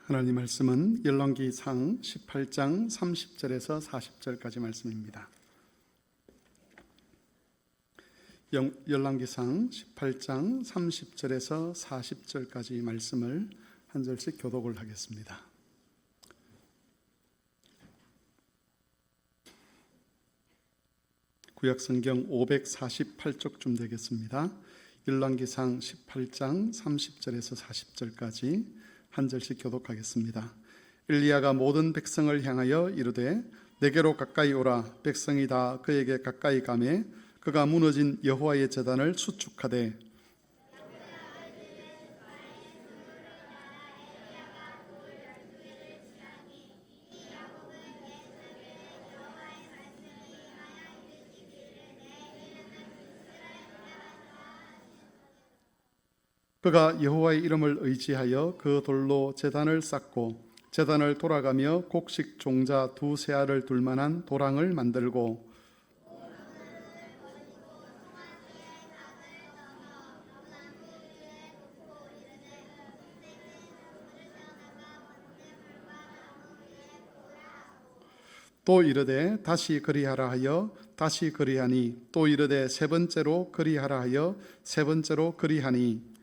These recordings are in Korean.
하나님 말씀은 열왕기상 18장 30절에서 40절까지 말씀입니다. 열왕기상 18장 30절에서 40절까지 말씀을 한 절씩 교독을 하겠습니다. 구약성경 548쪽쯤 되겠습니다. 열왕기상 18장 30절에서 40절까지 한 절씩 교독하겠습니다. 엘리야가 모든 백성을 향하여 이르되 내게로 가까이 오라. 백성이 다 그에게 가까이 가매 그가 무너진 여호와의 제단을 수축하되 그가 여호와의 이름을 의지하여 그 돌로 제단을 쌓고 제단을 돌아가며 곡식 종자 두세 알을 둘 만한 도랑을 만들고 또 이르되 다시 그리하라 하여 다시 그리하니 또 이르되 세 번째로 그리하라 하여 세 번째로 그리하니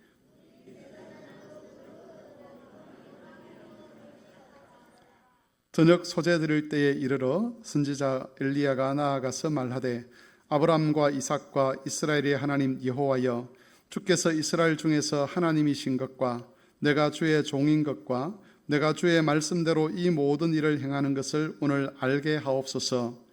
저녁 소재 드릴 때에 이르러 선지자 엘리야가 나아가서 말하되 아브라함과 이삭과 이스라엘의 하나님 여호와여 주께서 이스라엘 중에서 하나님이신 것과 내가 주의 종인 것과 내가 주의 말씀대로 이 모든 일을 행하는 것을 오늘 알게 하옵소서.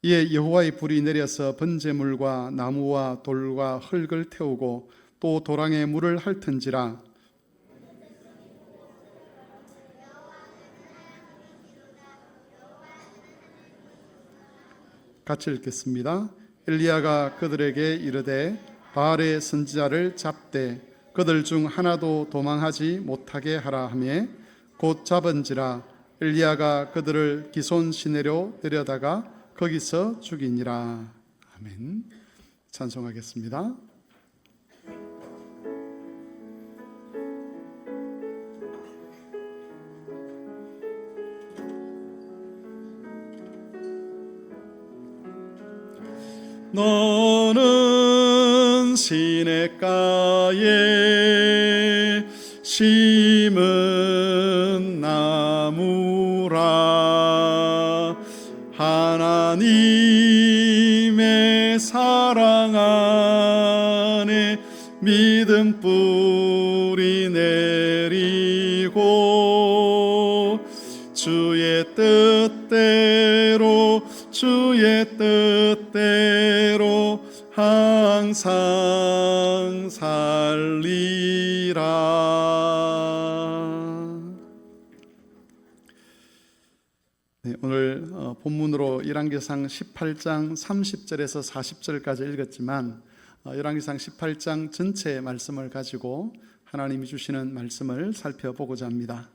이에 여호와의 불이 내려서 번제물과 나무와 돌과 흙을 태우고 또 도랑에 물을 핥은지라. 같이 읽겠습니다. 엘리야가 그들에게 이르되 바알의 선지자를 잡되 그들 중 하나도 도망하지 못하게 하라 하며 곧 잡은지라. 엘리야가 그들을 기손 시내로 데려다가 거기서 죽이니라. 아멘. 찬송하겠습니다. 너는 시냇가에 심은 나무라. 하나님의 사랑 안에 믿음 뿌리 내리고 주의 뜻대로 항상 살리라. 네, 오늘 본문으로 열왕기상 18장 30절에서 40절까지 읽었지만 열왕기상 18장 전체의 말씀을 가지고 하나님이 주시는 말씀을 살펴보고자 합니다.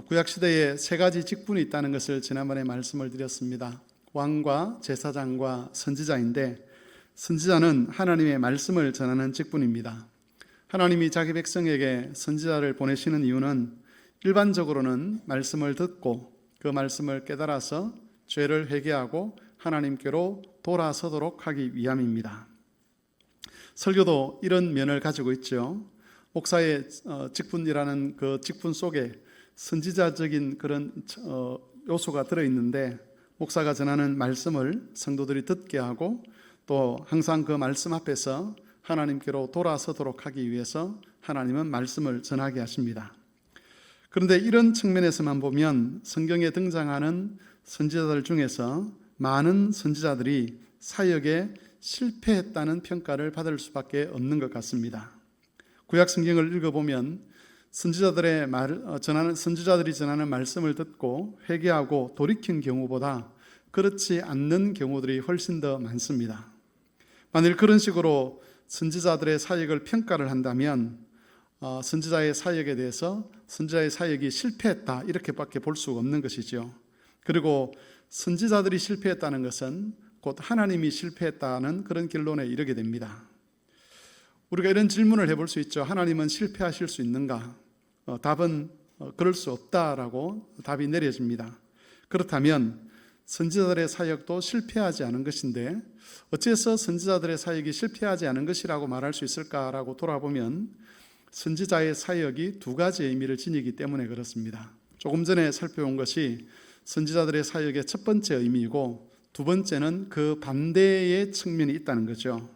구약시대에 세 가지 직분이 있다는 것을 지난번에 말씀을 드렸습니다. 왕과 제사장과 선지자인데 선지자는 하나님의 말씀을 전하는 직분입니다. 하나님이 자기 백성에게 선지자를 보내시는 이유는 일반적으로는 말씀을 듣고 그 말씀을 깨달아서 죄를 회개하고 하나님께로 돌아서도록 하기 위함입니다. 설교도 이런 면을 가지고 있죠. 목사의 직분이라는 그 직분 속에 선지자적인 그런 요소가 들어있는데 목사가 전하는 말씀을 성도들이 듣게 하고 또 항상 그 말씀 앞에서 하나님께로 돌아서도록 하기 위해서 하나님은 말씀을 전하게 하십니다. 그런데 이런 측면에서만 보면 성경에 등장하는 선지자들 중에서 많은 선지자들이 사역에 실패했다는 평가를 받을 수밖에 없는 것 같습니다. 구약 성경을 읽어보면 선지자들이 전하는 말씀을 듣고 회개하고 돌이킨 경우보다 그렇지 않는 경우들이 훨씬 더 많습니다. 만일 그런 식으로 선지자들의 사역을 평가를 한다면 선지자의 사역에 대해서 선지자의 사역이 실패했다 이렇게밖에 볼 수가 없는 것이죠. 그리고 선지자들이 실패했다는 것은 곧 하나님이 실패했다는 그런 결론에 이르게 됩니다. 우리가 이런 질문을 해볼 수 있죠. 하나님은 실패하실 수 있는가? 답은 그럴 수 없다라고 답이 내려집니다. 그렇다면 선지자들의 사역도 실패하지 않은 것인데 어째서 선지자들의 사역이 실패하지 않은 것이라고 말할 수 있을까라고 돌아보면 선지자의 사역이 두 가지 의미를 지니기 때문에 그렇습니다. 조금 전에 살펴본 것이 선지자들의 사역의 첫 번째 의미이고 두 번째는 그 반대의 측면이 있다는 거죠.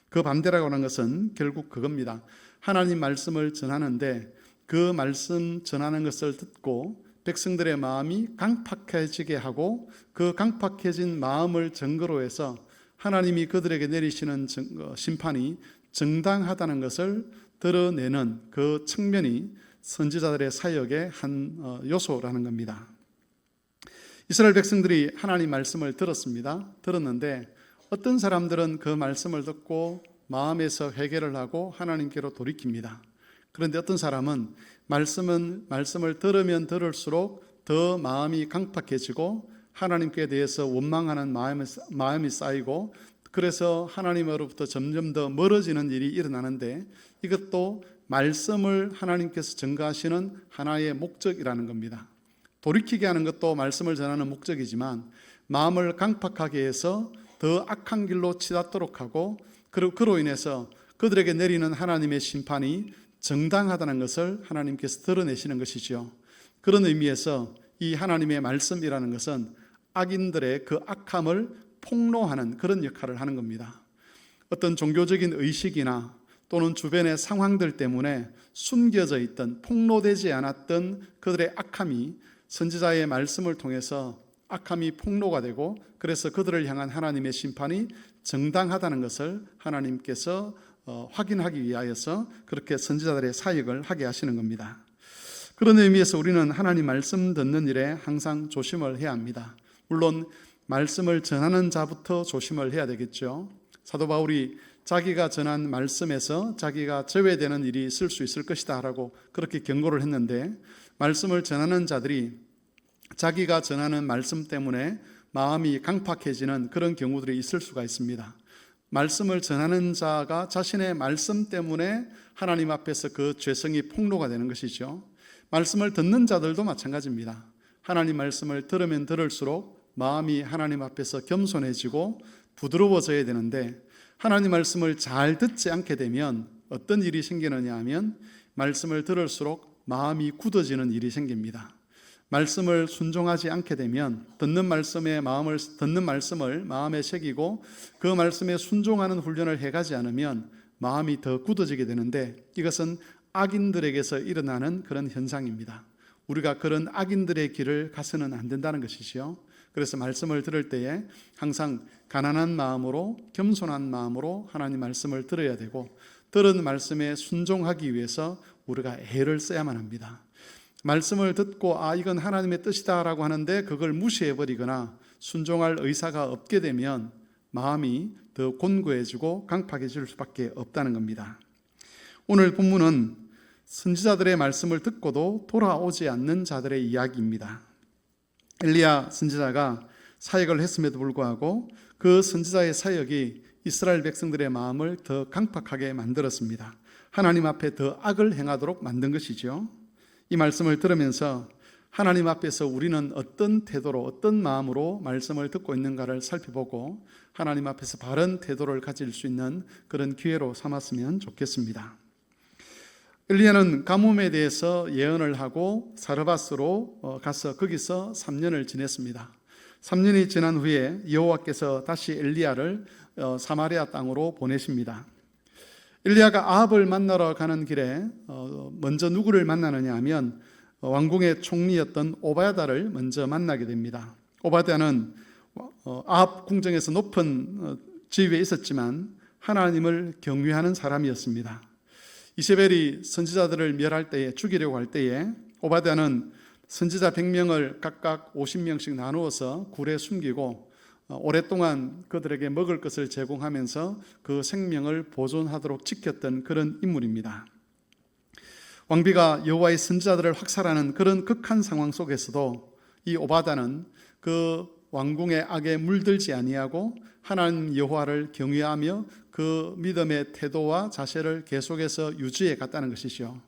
그 반대라고 하는 것은 결국 그겁니다. 하나님 말씀을 전하는데 그 말씀 전하는 것을 듣고 백성들의 마음이 강팍해지게 하고 그 강팍해진 마음을 증거로 해서 하나님이 그들에게 내리시는 심판이 정당하다는 것을 드러내는 그 측면이 선지자들의 사역의 한 요소라는 겁니다. 이스라엘 백성들이 하나님 말씀을 들었는데 어떤 사람들은 그 말씀을 듣고 마음에서 회개를 하고 하나님께로 돌이킵니다. 그런데 어떤 사람은 말씀을 들으면 들을수록 더 마음이 강팍해지고 하나님께 대해서 원망하는 마음이 쌓이고 그래서 하나님으로부터 점점 더 멀어지는 일이 일어나는데 이것도 말씀을 하나님께서 증거하시는 하나의 목적이라는 겁니다. 돌이키게 하는 것도 말씀을 전하는 목적이지만 마음을 강팍하게 해서 더 악한 길로 치닫도록 하고 그리고 그로 인해서 그들에게 내리는 하나님의 심판이 정당하다는 것을 하나님께서 드러내시는 것이죠. 그런 의미에서 이 하나님의 말씀이라는 것은 악인들의 그 악함을 폭로하는 그런 역할을 하는 겁니다. 어떤 종교적인 의식이나 또는 주변의 상황들 때문에 숨겨져 있던 폭로되지 않았던 그들의 악함이 선지자의 말씀을 통해서 악함이 폭로가 되고 그래서 그들을 향한 하나님의 심판이 정당하다는 것을 하나님께서 확인하기 위하여서 그렇게 선지자들의 사역을 하게 하시는 겁니다. 그런 의미에서 우리는 하나님 말씀 듣는 일에 항상 조심을 해야 합니다. 물론 말씀을 전하는 자부터 조심을 해야 되겠죠. 사도 바울이 자기가 전한 말씀에서 자기가 제외되는 일이 있을 수 있을 것이다 라고 그렇게 경고를 했는데 말씀을 전하는 자들이 자기가 전하는 말씀 때문에 마음이 강팍해지는 그런 경우들이 있을 수가 있습니다. 말씀을 전하는 자가 자신의 말씀 때문에 하나님 앞에서 그 죄성이 폭로가 되는 것이죠. 말씀을 듣는 자들도 마찬가지입니다. 하나님 말씀을 들으면 들을수록 마음이 하나님 앞에서 겸손해지고 부드러워져야 되는데 하나님 말씀을 잘 듣지 않게 되면 어떤 일이 생기느냐 하면 말씀을 들을수록 마음이 굳어지는 일이 생깁니다. 말씀을 순종하지 않게 되면 듣는 말씀을 마음에 새기고 그 말씀에 순종하는 훈련을 해가지 않으면 마음이 더 굳어지게 되는데 이것은 악인들에게서 일어나는 그런 현상입니다. 우리가 그런 악인들의 길을 가서는 안 된다는 것이지요. 그래서 말씀을 들을 때에 항상 가난한 마음으로 겸손한 마음으로 하나님 말씀을 들어야 되고 들은 말씀에 순종하기 위해서 우리가 애를 써야만 합니다. 말씀을 듣고 이건 하나님의 뜻이다 라고 하는데 그걸 무시해버리거나 순종할 의사가 없게 되면 마음이 더 곤고해지고 강팍해질 수밖에 없다는 겁니다. 오늘 본문은 선지자들의 말씀을 듣고도 돌아오지 않는 자들의 이야기입니다. 엘리야 선지자가 사역을 했음에도 불구하고 그 선지자의 사역이 이스라엘 백성들의 마음을 더 강팍하게 만들었습니다. 하나님 앞에 더 악을 행하도록 만든 것이죠. 이 말씀을 들으면서 하나님 앞에서 우리는 어떤 태도로 어떤 마음으로 말씀을 듣고 있는가를 살펴보고 하나님 앞에서 바른 태도를 가질 수 있는 그런 기회로 삼았으면 좋겠습니다. 엘리야는 가뭄에 대해서 예언을 하고 사르밧으로 가서 거기서 3년을 지냈습니다. 3년이 지난 후에 여호와께서 다시 엘리야를 사마리아 땅으로 보내십니다. 엘리야가 아합을 만나러 가는 길에 먼저 누구를 만나느냐 하면 왕궁의 총리였던 오바댜를 먼저 만나게 됩니다. 오바댜는 아합 궁정에서 높은 지위에 있었지만 하나님을 경외하는 사람이었습니다. 이세벨이 선지자들을 멸할 때에 죽이려고 할 때에 오바댜는 선지자 100명을 각각 50명씩 나누어서 굴에 숨기고 오랫동안 그들에게 먹을 것을 제공하면서 그 생명을 보존하도록 지켰던 그런 인물입니다. 왕비가 여호와의 선지자들을 학살하는 그런 극한 상황 속에서도 이 오바다는 그 왕궁의 악에 물들지 아니하고 하나님 여호와를 경외하며 그 믿음의 태도와 자세를 계속해서 유지해 갔다는 것이죠.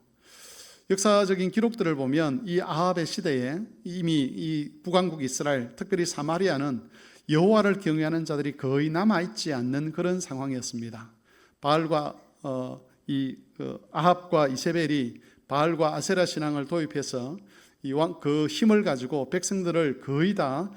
역사적인 기록들을 보면 이 아합의 시대에 이미 이 북왕국 이스라엘, 특별히 사마리아는 여호와를 경외하는 자들이 거의 남아있지 않는 그런 상황이었습니다. 바알과 아합과 이세벨이 바알과 아세라 신앙을 도입해서 그 힘을 가지고 백성들을 거의 다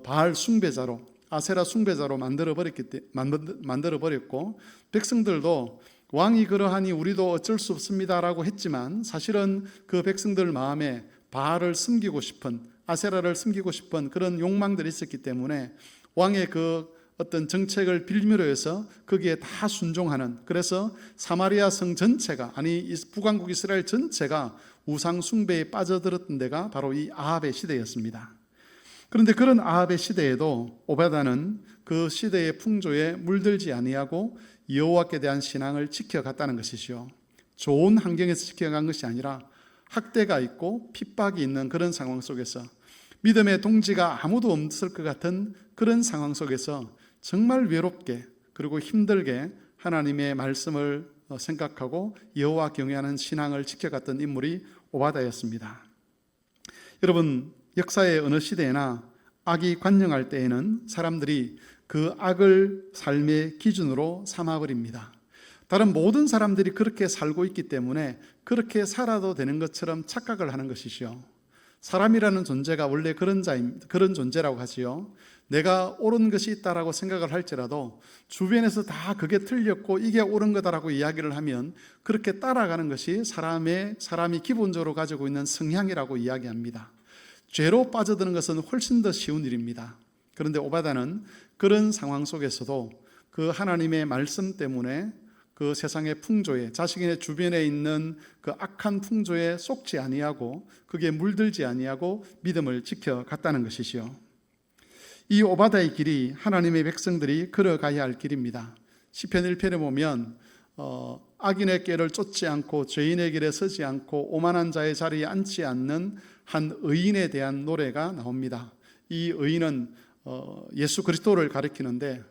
바알 숭배자로, 아세라 숭배자로 만들어버렸고, 백성들도 왕이 그러하니 우리도 어쩔 수 없습니다라고 했지만 사실은 그 백성들 마음에 바알을 숨기고 싶은, 아세라를 숨기고 싶은 그런 욕망들이 있었기 때문에 왕의 그 어떤 정책을 빌미로 해서 거기에 다 순종하는, 그래서 사마리아 성 전체가, 아니 북왕국 이스라엘 전체가 우상 숭배에 빠져들었던 데가 바로 이 아합의 시대였습니다. 그런데 그런 아합의 시대에도 오바다는 그 시대의 풍조에 물들지 아니하고 여호와께 대한 신앙을 지켜갔다는 것이죠. 좋은 환경에서 지켜간 것이 아니라 학대가 있고 핍박이 있는 그런 상황 속에서, 믿음의 동지가 아무도 없을 것 같은 그런 상황 속에서 정말 외롭게 그리고 힘들게 하나님의 말씀을 생각하고 여호와 경외하는 신앙을 지켜갔던 인물이 오바다였습니다. 여러분, 역사의 어느 시대나 악이 관영할 때에는 사람들이 그 악을 삶의 기준으로 삼아버립니다. 다른 모든 사람들이 그렇게 살고 있기 때문에 그렇게 살아도 되는 것처럼 착각을 하는 것이죠. 사람이라는 존재가 원래 그런 존재라고 하지요. 내가 옳은 것이 있다라고 생각을 할지라도 주변에서 다 그게 틀렸고 이게 옳은 거다라고 이야기를 하면 그렇게 따라가는 것이 사람이 기본적으로 가지고 있는 성향이라고 이야기합니다. 죄로 빠져드는 것은 훨씬 더 쉬운 일입니다. 그런데 오바다는 그런 상황 속에서도 그 하나님의 말씀 때문에 그 세상의 풍조에, 자신의 주변에 있는 그 악한 풍조에 속지 아니하고 그게 물들지 아니하고 믿음을 지켜갔다는 것이지요. 이 오바다의 길이 하나님의 백성들이 걸어가야 할 길입니다. 시편 1편에 보면 악인의 꾀를 쫓지 않고 죄인의 길에 서지 않고 오만한 자의 자리에 앉지 않는 한 의인에 대한 노래가 나옵니다. 이 의인은 예수 그리스도를 가리키는데,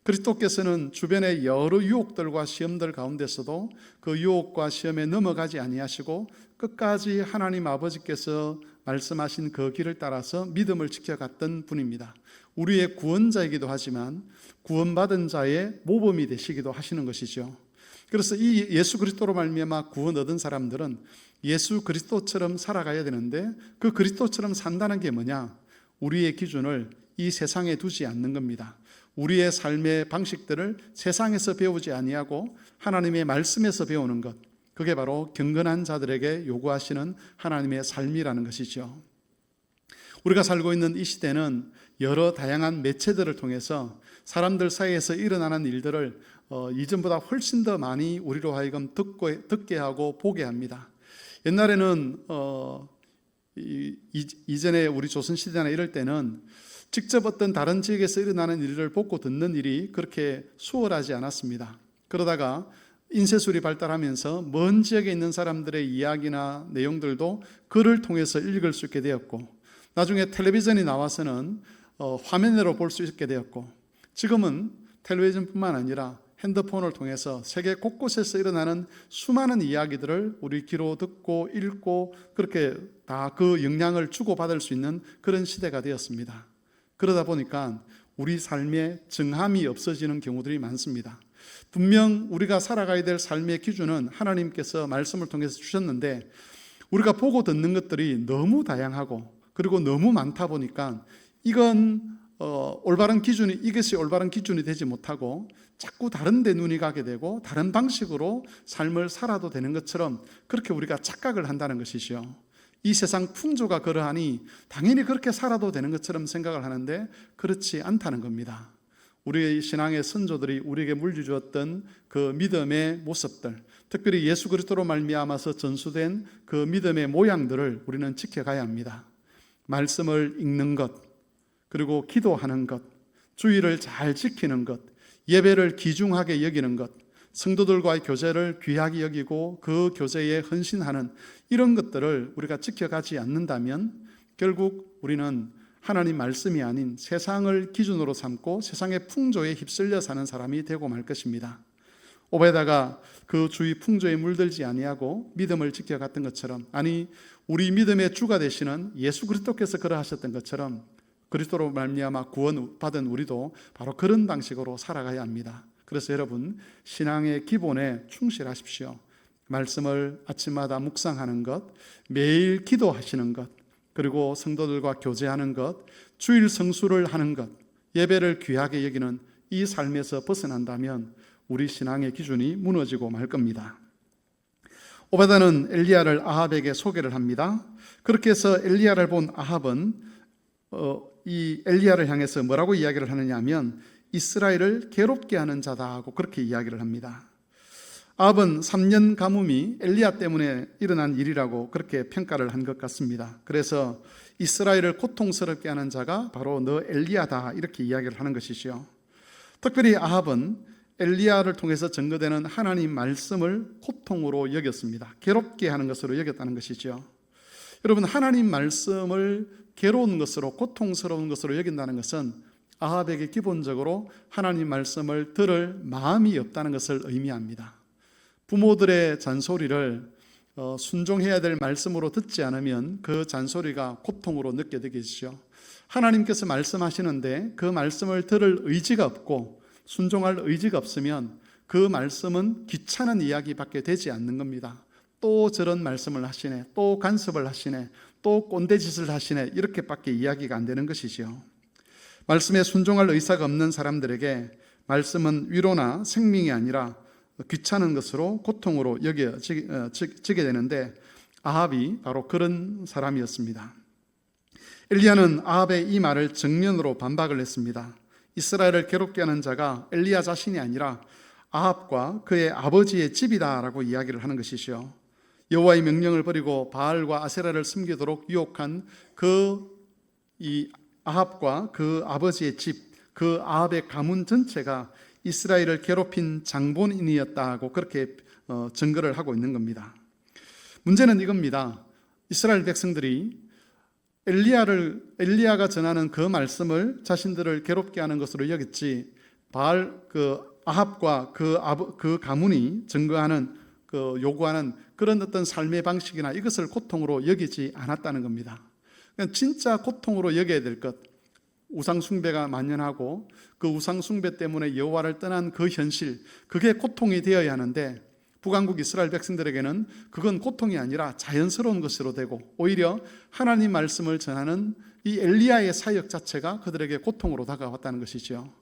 그리스도께서는 주변의 여러 유혹들과 시험들 가운데서도 그 유혹과 시험에 넘어가지 아니하시고 끝까지 하나님 아버지께서 말씀하신 그 길을 따라서 믿음을 지켜갔던 분입니다. 우리의 구원자이기도 하지만 구원받은 자의 모범이 되시기도 하시는 것이죠. 그래서 이 예수 그리스도로 말미암아 구원 얻은 사람들은 예수 그리스도처럼 살아가야 되는데, 그 그리스도처럼 산다는 게 뭐냐? 우리의 기준을 이 세상에 두지 않는 겁니다. 우리의 삶의 방식들을 세상에서 배우지 아니하고 하나님의 말씀에서 배우는 것, 그게 바로 경건한 자들에게 요구하시는 하나님의 삶이라는 것이죠. 우리가 살고 있는 이 시대는 여러 다양한 매체들을 통해서 사람들 사이에서 일어나는 일들을 이전보다 훨씬 더 많이 우리로 하여금 듣게 하고 보게 합니다. 옛날에는 이전에 우리 조선시대나 이럴 때는 직접 어떤 다른 지역에서 일어나는 일을 보고 듣는 일이 그렇게 수월하지 않았습니다. 그러다가 인쇄술이 발달하면서 먼 지역에 있는 사람들의 이야기나 내용들도 글을 통해서 읽을 수 있게 되었고, 나중에 텔레비전이 나와서는 화면으로 볼 수 있게 되었고, 지금은 텔레비전뿐만 아니라 핸드폰을 통해서 세계 곳곳에서 일어나는 수많은 이야기들을 우리 귀로 듣고 읽고 그렇게 다 그 영향을 주고받을 수 있는 그런 시대가 되었습니다. 그러다 보니까 우리 삶에 정함이 없어지는 경우들이 많습니다. 분명 우리가 살아가야 될 삶의 기준은 하나님께서 말씀을 통해서 주셨는데, 우리가 보고 듣는 것들이 너무 다양하고 그리고 너무 많다 보니까 이건 올바른 기준이, 이것이 올바른 기준이 되지 못하고 자꾸 다른 데 눈이 가게 되고 다른 방식으로 삶을 살아도 되는 것처럼 그렇게 우리가 착각을 한다는 것이죠. 이 세상 풍조가 그러하니 당연히 그렇게 살아도 되는 것처럼 생각을 하는데 그렇지 않다는 겁니다. 우리의 신앙의 선조들이 우리에게 물려주었던 그 믿음의 모습들, 특별히 예수 그리스도로 말미암아서 전수된 그 믿음의 모양들을 우리는 지켜가야 합니다. 말씀을 읽는 것, 그리고 기도하는 것, 주의를 잘 지키는 것, 예배를 귀중하게 여기는 것, 성도들과의 교제를 귀하게 여기고 그 교제에 헌신하는 이런 것들을 우리가 지켜가지 않는다면 결국 우리는 하나님 말씀이 아닌 세상을 기준으로 삼고 세상의 풍조에 휩쓸려 사는 사람이 되고 말 것입니다. 오베다가 그 주위 풍조에 물들지 아니하고 믿음을 지켜갔던 것처럼, 아니 우리 믿음의 주가 되시는 예수 그리스도께서 그러하셨던 것처럼 그리스도로 말미암아 구원받은 우리도 바로 그런 방식으로 살아가야 합니다. 그래서 여러분, 신앙의 기본에 충실하십시오. 말씀을 아침마다 묵상하는 것, 매일 기도하시는 것, 그리고 성도들과 교제하는 것, 주일 성수를 하는 것, 예배를 귀하게 여기는 이 삶에서 벗어난다면 우리 신앙의 기준이 무너지고 말 겁니다. 오베다는 엘리야를 아합에게 소개를 합니다. 그렇게 해서 엘리야를 본 아합은 이 엘리야를 향해서 뭐라고 이야기를 하느냐 하면 이스라엘을 괴롭게 하는 자다 하고 그렇게 이야기를 합니다. 아합은 3년 가뭄이 엘리야 때문에 일어난 일이라고 그렇게 평가를 한 것 같습니다. 그래서 이스라엘을 고통스럽게 하는 자가 바로 너 엘리야다 이렇게 이야기를 하는 것이죠. 특별히 아합은 엘리야를 통해서 증거되는 하나님 말씀을 고통으로 여겼습니다. 괴롭게 하는 것으로 여겼다는 것이죠. 여러분, 하나님 말씀을 괴로운 것으로, 고통스러운 것으로 여긴다는 것은 아합에게 기본적으로 하나님 말씀을 들을 마음이 없다는 것을 의미합니다. 부모들의 잔소리를 순종해야 될 말씀으로 듣지 않으면 그 잔소리가 고통으로 느껴지죠. 하나님께서 말씀하시는데 그 말씀을 들을 의지가 없고 순종할 의지가 없으면 그 말씀은 귀찮은 이야기밖에 되지 않는 겁니다. 또 저런 말씀을 하시네, 또 간섭을 하시네, 또 꼰대짓을 하시네, 이렇게밖에 이야기가 안 되는 것이죠. 말씀에 순종할 의사가 없는 사람들에게 말씀은 위로나 생명이 아니라 귀찮은 것으로 고통으로 여겨지게 되는데 아합이 바로 그런 사람이었습니다. 엘리야는 아합의 이 말을 정면으로 반박을 했습니다. 이스라엘을 괴롭게 하는 자가 엘리야 자신이 아니라 아합과 그의 아버지의 집이다라고 이야기를 하는 것이죠. 여호와의 명령을 버리고 바알과 아세라를 섬기도록 유혹한 이 아합과 그 아버지의 집, 그 아합의 가문 전체가 이스라엘을 괴롭힌 장본인이었다고 그렇게 증거를 하고 있는 겁니다. 문제는 이겁니다. 이스라엘 백성들이 엘리야가 전하는 그 말씀을 자신들을 괴롭게 하는 것으로 여겼지 아합과 그 가문이 증거하는 요구하는 그런 어떤 삶의 방식이나 이것을 고통으로 여기지 않았다는 겁니다. 그러니까 진짜 고통으로 여겨야 될 것, 우상 숭배가 만연하고 그 우상 숭배 때문에 여호와를 떠난 그 현실, 그게 고통이 되어야 하는데 북왕국 이스라엘 백성들에게는 그건 고통이 아니라 자연스러운 것으로 되고 오히려 하나님 말씀을 전하는 이 엘리야의 사역 자체가 그들에게 고통으로 다가왔다는 것이죠.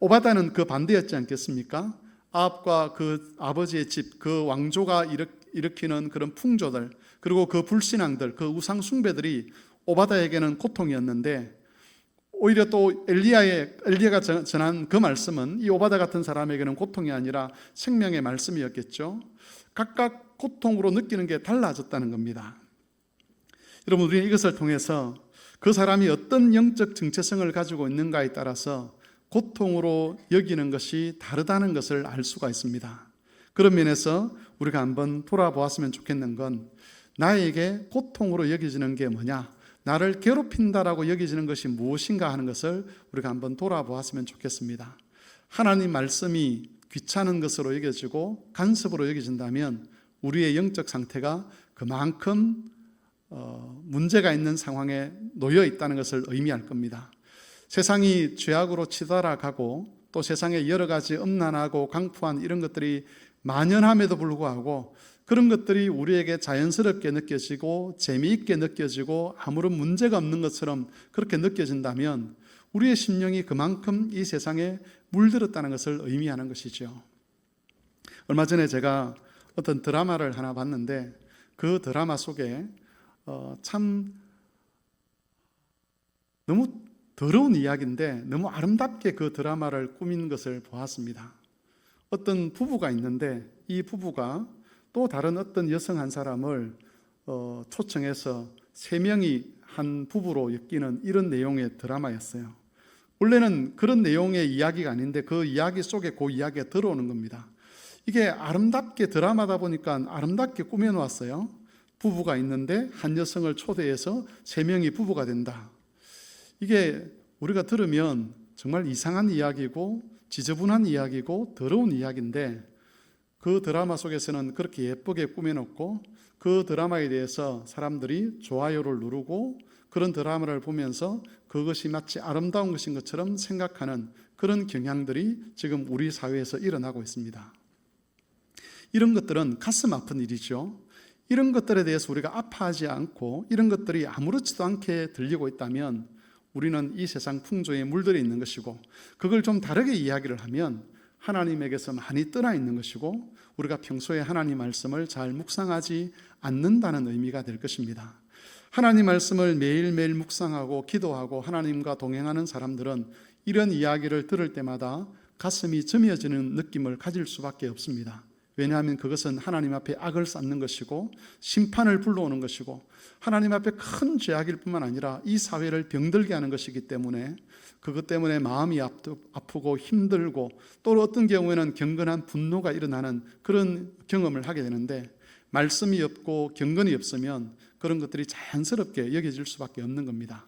오바다는 그 반대였지 않겠습니까? 아합과 그 아버지의 집, 그 왕조가 일으키는 그런 풍조들, 그리고 그 불신앙들, 그 우상 숭배들이 오바다에게는 고통이었는데 오히려 또 엘리야가 전한 그 말씀은 이 오바다 같은 사람에게는 고통이 아니라 생명의 말씀이었겠죠. 각각 고통으로 느끼는 게 달라졌다는 겁니다. 여러분, 우리는 이것을 통해서 그 사람이 어떤 영적 정체성을 가지고 있는가에 따라서 고통으로 여기는 것이 다르다는 것을 알 수가 있습니다. 그런 면에서 우리가 한번 돌아보았으면 좋겠는 건 나에게 고통으로 여겨지는 게 뭐냐, 나를 괴롭힌다라고 여겨지는 것이 무엇인가 하는 것을 우리가 한번 돌아보았으면 좋겠습니다. 하나님 말씀이 귀찮은 것으로 여겨지고 간섭으로 여겨진다면 우리의 영적 상태가 그만큼 문제가 있는 상황에 놓여 있다는 것을 의미할 겁니다. 세상이 죄악으로 치달아가고 또 세상에 여러 가지 음란하고 강포한 이런 것들이 만연함에도 불구하고 그런 것들이 우리에게 자연스럽게 느껴지고 재미있게 느껴지고 아무런 문제가 없는 것처럼 그렇게 느껴진다면 우리의 심령이 그만큼 이 세상에 물들었다는 것을 의미하는 것이죠. 얼마 전에 제가 어떤 드라마를 하나 봤는데 그 드라마 속에 참 너무 더러운 이야기인데 너무 아름답게 그 드라마를 꾸민 것을 보았습니다. 어떤 부부가 있는데 이 부부가 또 다른 어떤 여성 한 사람을 초청해서 3명이 한 부부로 엮이는 이런 내용의 드라마였어요. 원래는 그런 내용의 이야기가 아닌데 그 이야기 속에 그 이야기가 들어오는 겁니다. 이게 아름답게 드라마다 보니까 아름답게 꾸며놓았어요. 부부가 있는데 한 여성을 초대해서 3명이 부부가 된다. 이게 우리가 들으면 정말 이상한 이야기고 지저분한 이야기고 더러운 이야기인데, 그 드라마 속에서는 그렇게 예쁘게 꾸며놓고 그 드라마에 대해서 사람들이 좋아요를 누르고 그런 드라마를 보면서 그것이 마치 아름다운 것인 것처럼 생각하는 그런 경향들이 지금 우리 사회에서 일어나고 있습니다. 이런 것들은 가슴 아픈 일이죠. 이런 것들에 대해서 우리가 아파하지 않고 이런 것들이 아무렇지도 않게 들리고 있다면 우리는 이 세상 풍조에 물들어 있는 것이고, 그걸 좀 다르게 이야기를 하면 하나님에게서 많이 떠나 있는 것이고, 우리가 평소에 하나님 말씀을 잘 묵상하지 않는다는 의미가 될 것입니다. 하나님 말씀을 매일매일 묵상하고 기도하고 하나님과 동행하는 사람들은 이런 이야기를 들을 때마다 가슴이 점여지는 느낌을 가질 수밖에 없습니다. 왜냐하면 그것은 하나님 앞에 악을 쌓는 것이고 심판을 불러오는 것이고 하나님 앞에 큰 죄악일 뿐만 아니라 이 사회를 병들게 하는 것이기 때문에, 그것 때문에 마음이 아프고 힘들고 또 어떤 경우에는 경건한 분노가 일어나는 그런 경험을 하게 되는데, 말씀이 없고 경건이 없으면 그런 것들이 자연스럽게 여겨질 수밖에 없는 겁니다.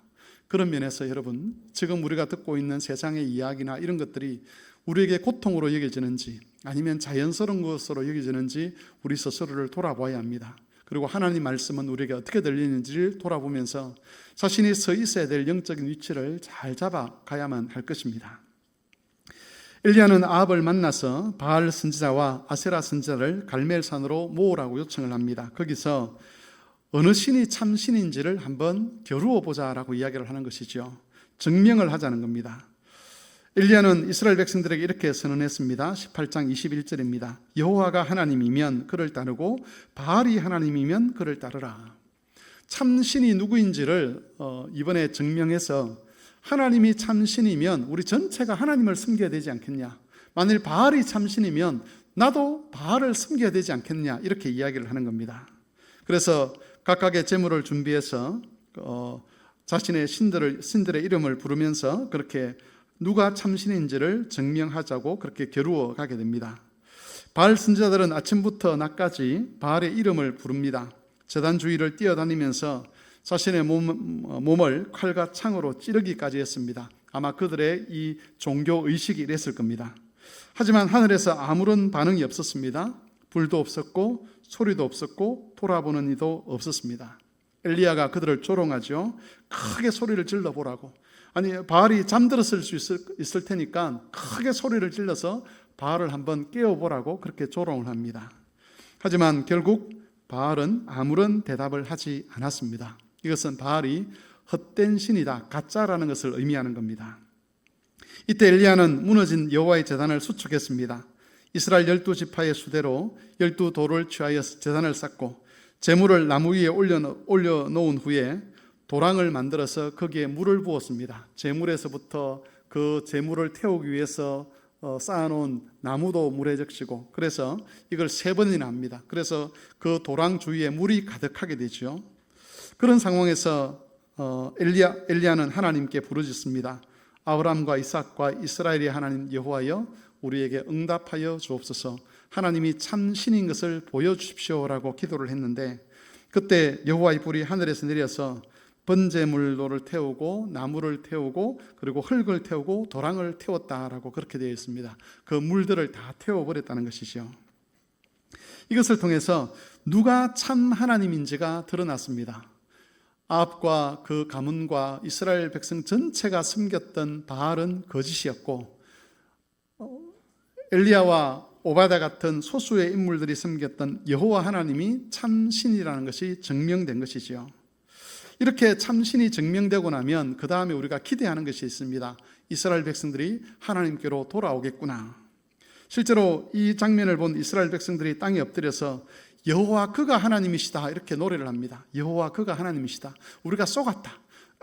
그런 면에서 여러분, 지금 우리가 듣고 있는 세상의 이야기나 이런 것들이 우리에게 고통으로 여겨지는지 아니면 자연스러운 것으로 여겨지는지 우리 스스로를 돌아봐야 합니다. 그리고 하나님 말씀은 우리에게 어떻게 들리는지를 돌아보면서 자신이 서 있어야 될 영적인 위치를 잘 잡아가야만 할 것입니다. 엘리야는 아합을 만나서 바알 선지자와 아세라 선지자를 갈멜산으로 모으라고 요청을 합니다. 거기서 어느 신이 참 신인지를 한번 겨루어 보자라고 이야기를 하는 것이죠. 증명을 하자는 겁니다. 엘리야는 이스라엘 백성들에게 이렇게 선언했습니다. 18장 21절입니다. 여호와가 하나님이면 그를 따르고 바알이 하나님이면 그를 따르라. 참신이 누구인지를 이번에 증명해서, 하나님이 참신이면 우리 전체가 하나님을 섬겨야 되지 않겠냐, 만일 바알이 참신이면 나도 바알을 섬겨야 되지 않겠냐, 이렇게 이야기를 하는 겁니다. 그래서 각각의 제물을 준비해서 자신의 신들의 이름을 부르면서 그렇게 누가 참신인지를 증명하자고 그렇게 겨루어 가게 됩니다. 바알 선지자들은 아침부터 낮까지 바알의 이름을 부릅니다. 제단 주위를 뛰어다니면서 자신의 몸을 칼과 창으로 찌르기까지 했습니다. 아마 그들의 이 종교 의식이 이랬을 겁니다. 하지만 하늘에서 아무런 반응이 없었습니다. 불도 없었고 소리도 없었고 돌아보는 이도 없었습니다. 엘리야가 그들을 조롱하죠. 크게 소리를 질러보라고. 아니, 바알이 잠들었을 수 있을 테니까 크게 소리를 질러서 바알을 한번 깨워보라고 그렇게 조롱을 합니다. 하지만 결국 바알은 아무런 대답을 하지 않았습니다. 이것은 바알이 헛된 신이다, 가짜라는 것을 의미하는 겁니다. 이때 엘리야는 무너진 여호와의 제단을 수축했습니다. 이스라엘 12지파의 수대로 12돌을 취하여 제단을 쌓고 제물을 나무 위에 올려놓은 후에 도랑을 만들어서 거기에 물을 부었습니다. 제물에서부터 그 제물을 태우기 위해서 쌓아놓은 나무도 물에 적시고, 그래서 이걸 3번이나 합니다. 그래서 그 도랑 주위에 물이 가득하게 되죠. 그런 상황에서 엘리야는 하나님께 부르짖습니다. 아브라함과 이삭과 이스라엘의 하나님 여호와여, 우리에게 응답하여 주옵소서. 하나님이 참신인 것을 보여주십시오라고 기도를 했는데, 그때 여호와의 불이 하늘에서 내려서 번제물로를 태우고 나무를 태우고 그리고 흙을 태우고 도랑을 태웠다라고 그렇게 되어 있습니다. 그 물들을 다 태워버렸다는 것이죠. 이것을 통해서 누가 참 하나님인지가 드러났습니다. 아합과 그 가문과 이스라엘 백성 전체가 섬겼던 바알은 거짓이었고, 엘리야와 오바댜 같은 소수의 인물들이 섬겼던 여호와 하나님이 참신이라는 것이 증명된 것이지요. 이렇게 참신이 증명되고 나면 그 다음에 우리가 기대하는 것이 있습니다. 이스라엘 백성들이 하나님께로 돌아오겠구나. 실제로 이 장면을 본 이스라엘 백성들이 땅에 엎드려서 여호와 그가 하나님이시다 이렇게 노래를 합니다. 여호와 그가 하나님이시다. 우리가 속았다.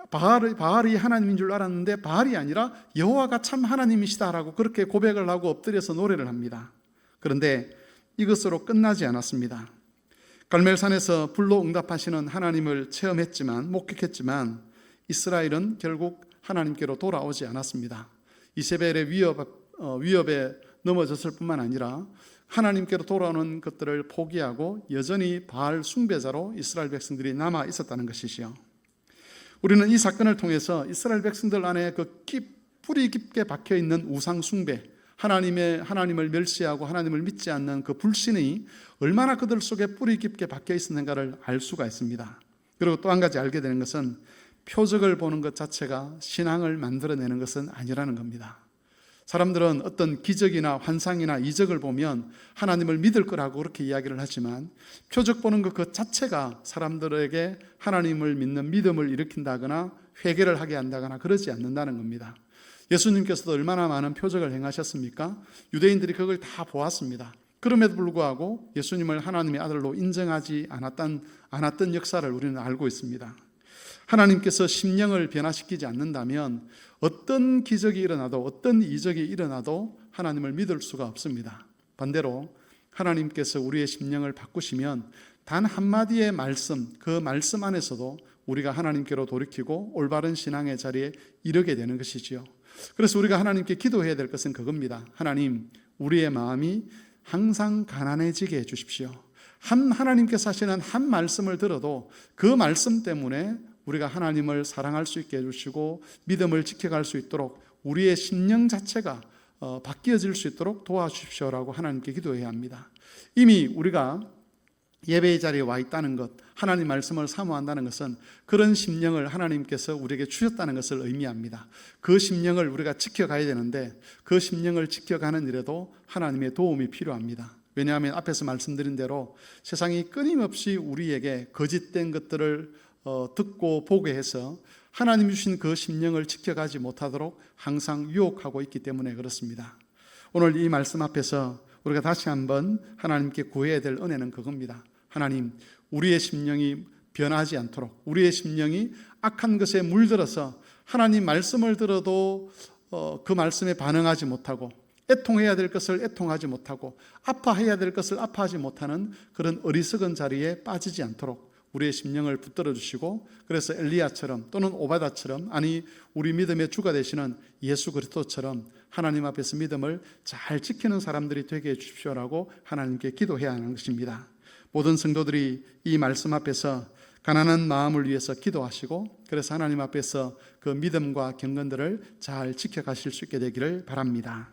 바알이 하나님인 줄 알았는데 바알이 아니라 여호와가 참 하나님이시다라고 그렇게 고백을 하고 엎드려서 노래를 합니다. 그런데 이것으로 끝나지 않았습니다. 갈멜산에서 불로 응답하시는 하나님을 체험했지만, 목격했지만 이스라엘은 결국 하나님께로 돌아오지 않았습니다. 이세벨의 위협에 넘어졌을 뿐만 아니라 하나님께로 돌아오는 것들을 포기하고 여전히 바알 숭배자로 이스라엘 백성들이 남아 있었다는 것이지요. 우리는 이 사건을 통해서 이스라엘 백성들 안에 그 뿌리 깊게 박혀 있는 우상 숭배, 하나님을 멸시하고 하나님을 믿지 않는 그 불신이 얼마나 그들 속에 뿌리 깊게 박혀 있었는가를 알 수가 있습니다. 그리고 또 한 가지 알게 되는 것은 표적을 보는 것 자체가 신앙을 만들어내는 것은 아니라는 겁니다. 사람들은 어떤 기적이나 환상이나 이적을 보면 하나님을 믿을 거라고 그렇게 이야기를 하지만 표적 보는 것 그 자체가 사람들에게 하나님을 믿는 믿음을 일으킨다거나 회개를 하게 한다거나 그러지 않는다는 겁니다. 예수님께서도 얼마나 많은 표적을 행하셨습니까? 유대인들이 그걸 다 보았습니다. 그럼에도 불구하고 예수님을 하나님의 아들로 인정하지 않았던 역사를 우리는 알고 있습니다. 하나님께서 심령을 변화시키지 않는다면 어떤 기적이 일어나도 어떤 이적이 일어나도 하나님을 믿을 수가 없습니다. 반대로 하나님께서 우리의 심령을 바꾸시면 단 한마디의 말씀, 그 말씀 안에서도 우리가 하나님께로 돌이키고 올바른 신앙의 자리에 이르게 되는 것이지요. 그래서 우리가 하나님께 기도해야 될 것은 그겁니다. 하나님, 우리의 마음이 항상 가난해지게 해주십시오. 하나님께서 하시는 한 말씀을 들어도 그 말씀 때문에 우리가 하나님을 사랑할 수 있게 해주시고 믿음을 지켜갈 수 있도록 우리의 심령 자체가 바뀌어질 수 있도록 도와주십시오라고 하나님께 기도해야 합니다. 이미 우리가 예배의 자리에 와 있다는 것, 하나님 말씀을 사모한다는 것은 그런 심령을 하나님께서 우리에게 주셨다는 것을 의미합니다. 그 심령을 우리가 지켜가야 되는데 그 심령을 지켜가는 일에도 하나님의 도움이 필요합니다. 왜냐하면 앞에서 말씀드린 대로 세상이 끊임없이 우리에게 거짓된 것들을 듣고 보게 해서 하나님 주신 그 심령을 지켜가지 못하도록 항상 유혹하고 있기 때문에 그렇습니다. 오늘 이 말씀 앞에서 우리가 다시 한번 하나님께 구해야 될 은혜는 그겁니다. 하나님, 우리의 심령이 변하지 않도록, 우리의 심령이 악한 것에 물들어서 하나님 말씀을 들어도 그 말씀에 반응하지 못하고, 애통해야 될 것을 애통하지 못하고, 아파해야 될 것을 아파하지 못하는 그런 어리석은 자리에 빠지지 않도록 우리의 심령을 붙들어 주시고, 그래서 엘리야처럼 또는 오바다처럼, 아니 우리 믿음의 주가 되시는 예수 그리스도처럼 하나님 앞에서 믿음을 잘 지키는 사람들이 되게 해 주십시오라고 하나님께 기도해야 하는 것입니다. 모든 성도들이 이 말씀 앞에서 가난한 마음을 위해서 기도하시고, 그래서 하나님 앞에서 그 믿음과 경건들을 잘 지켜가실 수 있게 되기를 바랍니다.